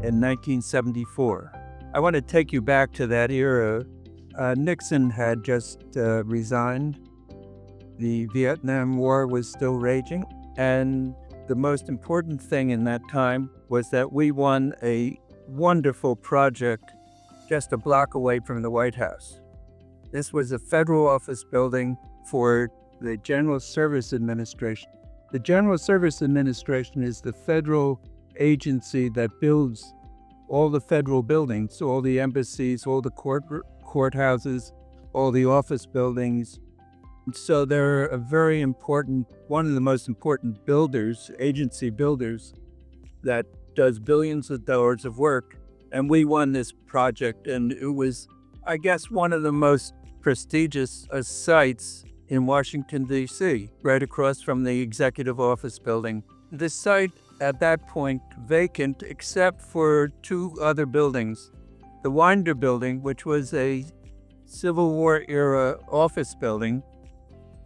in 1974. I want to take you back to that era. Nixon had just resigned. The Vietnam War was still raging, and the most important thing in that time was that we won a wonderful project just a block away from the White House. This was a federal office building for the General Service Administration. The General Service Administration is the federal agency that builds all the federal buildings, all the embassies, all the courthouses, all the office buildings. So they're a very important, one of the most important builders, agency builders, that does billions of dollars of work. And we won this project, and it was, I guess, one of the most prestigious sites in Washington, D.C., right across from the executive office building. The site at that point vacant except for two other buildings. The Winder Building, which was a Civil War era office building,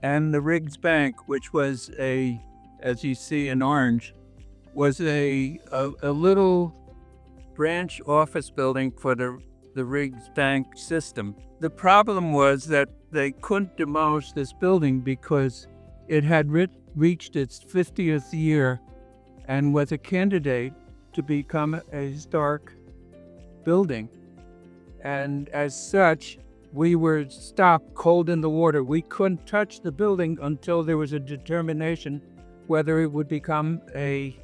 and the Riggs Bank, which was as you see in orange, was a little branch office building for the Riggs Bank system. The problem was that they couldn't demolish this building because it had reached its 50th year and was a candidate to become a historic building. And as such, we were stopped cold in the water. We couldn't touch the building until there was a determination whether it would become a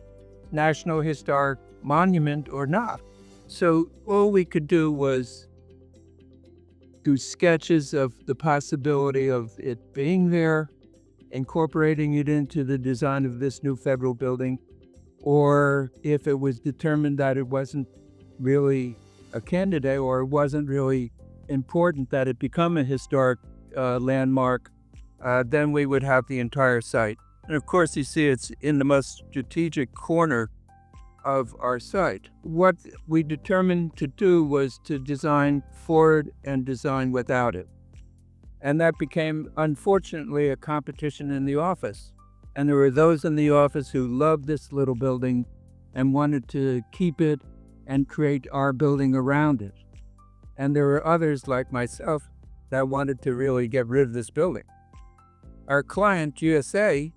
National Historic Monument or not. So all we could do was do sketches of the possibility of it being there, incorporating it into the design of this new federal building, or if it was determined that it wasn't really a candidate or it wasn't really important that it become a historic landmark, then we would have the entire site. And of course, you see it's in the most strategic corner of our site. What we determined to do was to design for it and design without it. And that became, unfortunately, a competition in the office. And there were those in the office who loved this little building and wanted to keep it and create our building around it. And there were others like myself that wanted to really get rid of this building. Our client, USA,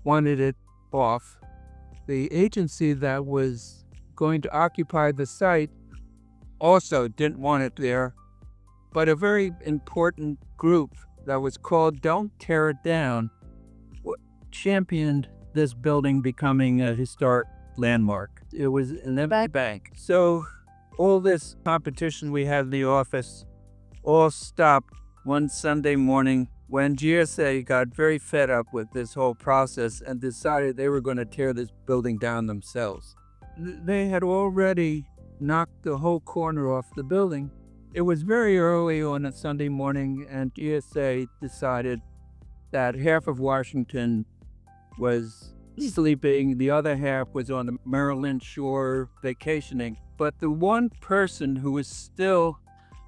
wanted it off. The agency that was going to occupy the site also didn't want it there. But a very important group that was called Don't Tear It Down championed this building becoming a historic landmark. It was in the bank. So all this competition we had in the office all stopped one Sunday morning when GSA got very fed up with this whole process and decided they were going to tear this building down themselves. They had already knocked the whole corner off the building. It was very early on a Sunday morning, and GSA decided that half of Washington was sleeping, the other half was on the Maryland shore vacationing. But the one person who was still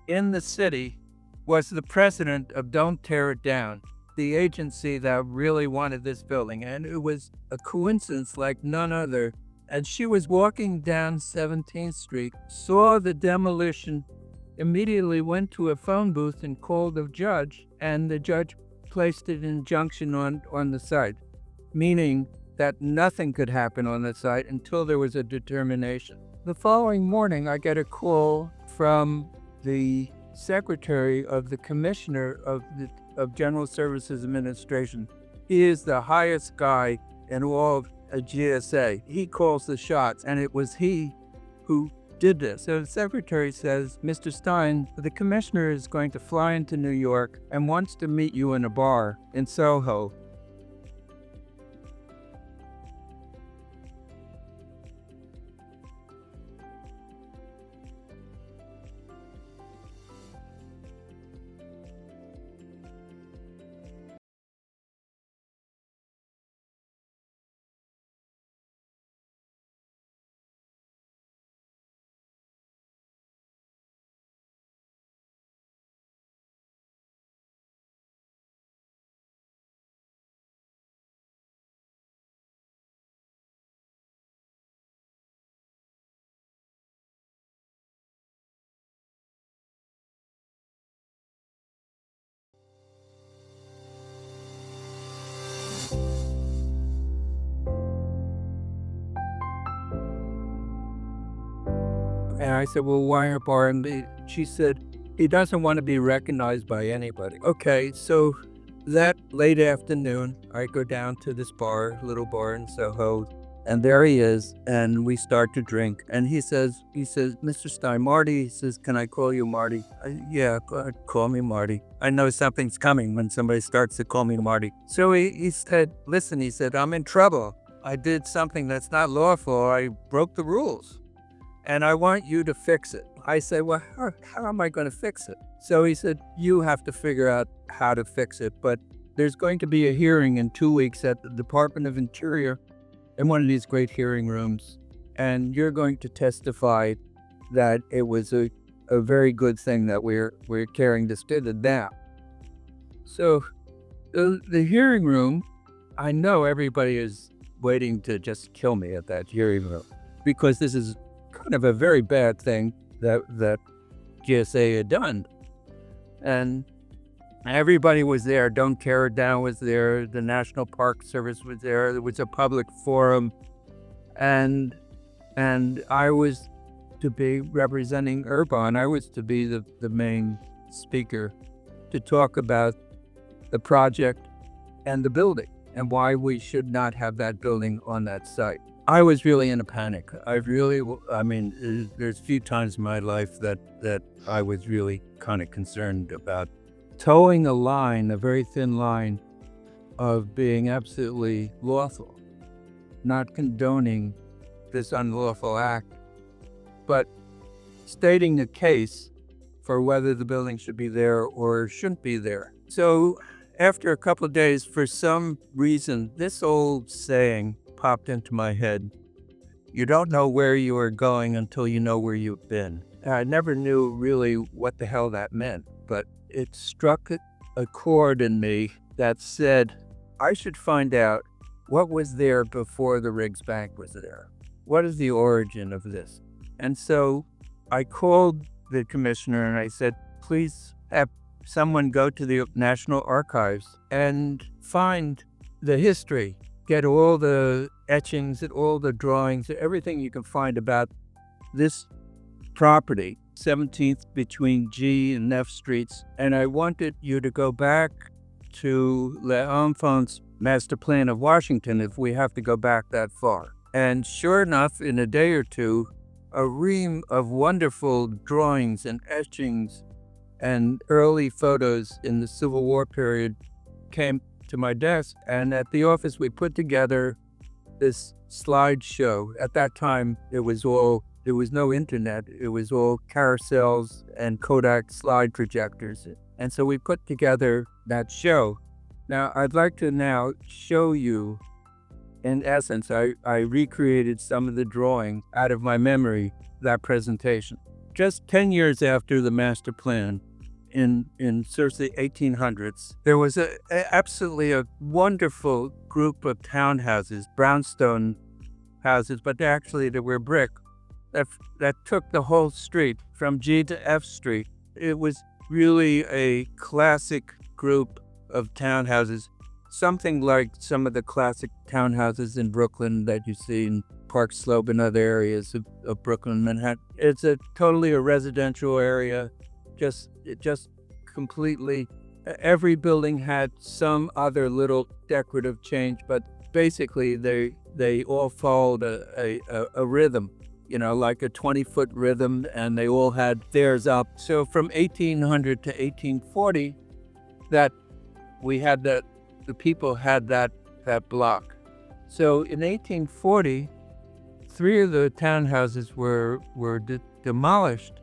in the city was the president of Don't Tear It Down, the agency that really wanted this building. And it was a coincidence like none other. And she was walking down 17th Street, saw the demolition, immediately went to a phone booth and called the judge, and the judge placed an injunction on the site, meaning that nothing could happen on the site until there was a determination. The following morning, I get a call from the secretary of the commissioner of General Services Administration. He is the highest guy in all of GSA. He calls the shots, and it was he who did this. So the secretary says, "Mr. Stein, the commissioner is going to fly into New York and wants to meet you in a bar in Soho." And I said, well, why a bar? And she said, he doesn't want to be recognized by anybody. Okay, so that late afternoon, I go down to this bar, little bar in Soho, and there he is, and we start to drink. And he says, Mr. Stein, Marty, he says, can I call you Marty? Yeah, go ahead, call me Marty. I know something's coming when somebody starts to call me Marty. So he said, listen, he said, I'm in trouble. I did something that's not lawful. I broke the rules, and I want you to fix it. I said, well, how am I going to fix it? So he said, you have to figure out how to fix it, but there's going to be a hearing in 2 weeks at the Department of Interior in one of these great hearing rooms, and you're going to testify that it was a very good thing that we're carrying this to now. So the hearing room, I know everybody is waiting to just kill me at that hearing room, because this is kind of a very bad thing that GSA had done. And everybody was there. Don't Tear It Down was there. The National Park Service was there. There was a public forum. And I was to be representing Urbahn. I was to be the main speaker to talk about the project and the building and why we should not have that building on that site. I was really in a panic. There's a few times in my life that I was really kind of concerned about towing a line, a very thin line of being absolutely lawful, not condoning this unlawful act, but stating the case for whether the building should be there or shouldn't be there. So after a couple of days, for some reason, this old saying popped into my head: you don't know where you are going until you know where you've been. I never knew really what the hell that meant, but it struck a chord in me that said I should find out what was there before the Riggs Bank was there. What is the origin of this? And so I called the commissioner and I said, please have someone go to the National Archives and find the history. Get all the etchings and all the drawings, everything you can find about this property, 17th between G and F Streets. And I wanted you to go back to L'Enfant's master plan of Washington if we have to go back that far. And sure enough, in a day or two, a ream of wonderful drawings and etchings and early photos in the Civil War period came to my desk, and at the office we put together this slideshow. At that time, there was no internet. It was all carousels and Kodak slide projectors. And so we put together that show. Now, I'd like to now show you, in essence, I recreated some of the drawings out of my memory, that presentation. Just 10 years after the master plan, in seriously 1800s, there was absolutely a wonderful group of townhouses, brownstone houses, but actually they were brick, that took the whole street from G to F Street. It was really a classic group of townhouses, something like some of the classic townhouses in Brooklyn that you see in Park Slope and other areas of Brooklyn, Manhattan. It's totally a residential area. Just completely, every building had some other little decorative change, but basically they all followed a rhythm, like a 20-foot rhythm, and they all had stairs up. So from 1800 to 1840, that we had the people had that block. So in 1840, 3 of the townhouses were demolished,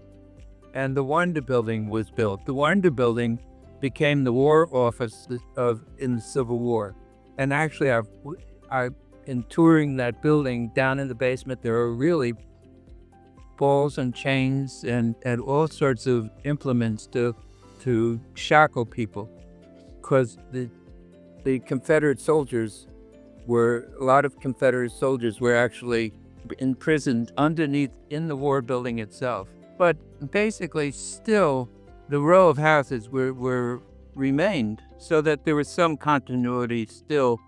and the Winder Building was built. The Winder Building became the War Office in the Civil War. And actually, in touring that building down in the basement, there are really balls and chains and all sorts of implements to shackle people, because the Confederate soldiers a lot of Confederate soldiers were actually imprisoned underneath in the war building itself. But basically, still, the row of houses remained, so that there was some continuity still